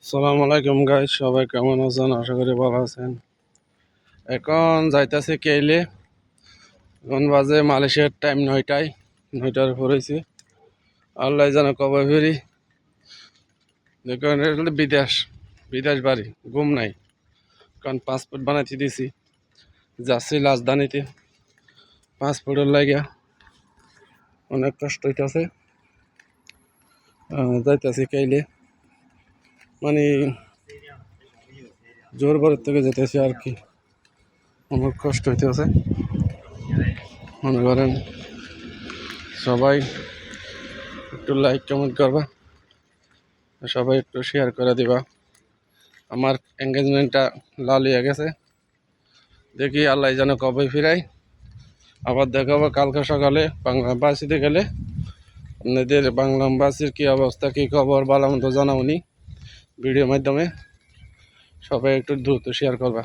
আসসালামু আলাইকুম গাইস, সবাই কেমন আছেন? আশা করি ভালো আছেন। এখন যাইতেছে কেইলে। এখন বাজে মালয়েশিয়ার টাইম 9টার উপর হয়েছে। আল্লাহ জানে কবে ফিরি। দেখুন এটা বিদেশ বিদেশ বাড়ি, ঘুম নাই। কারণ পাসপোর্ট বানাইতে দিছি, যাচ্ছি রাজধানীতে। পাসপোর্টের লাগিয়া অনেক কষ্ট হইতেছে। যাইতেছি কেইলে, মানে জোর বাড়ির থেকে যেতেছি আর কি। অনেক কষ্ট হইতেছে। মনে করেন সবাই একটু লাইক কমেন্ট করবা, সবাই একটু শেয়ার করে দিবা। আমার এঙ্গেজমেন্টটা লাল হয়ে গেছে। দেখি আল্লাহ যেন কবে ফিরাই। আবার দেখাবো কালকে সকালে বাংলা এম্বাসিতে গেলে। আপনাদের বাংলা এম্বাসির কী অবস্থা, কী খবর ভালো মতো জানাবনি ভিডিওর মাধ্যমে। সবাই একটু দ্রুত শেয়ার করবা।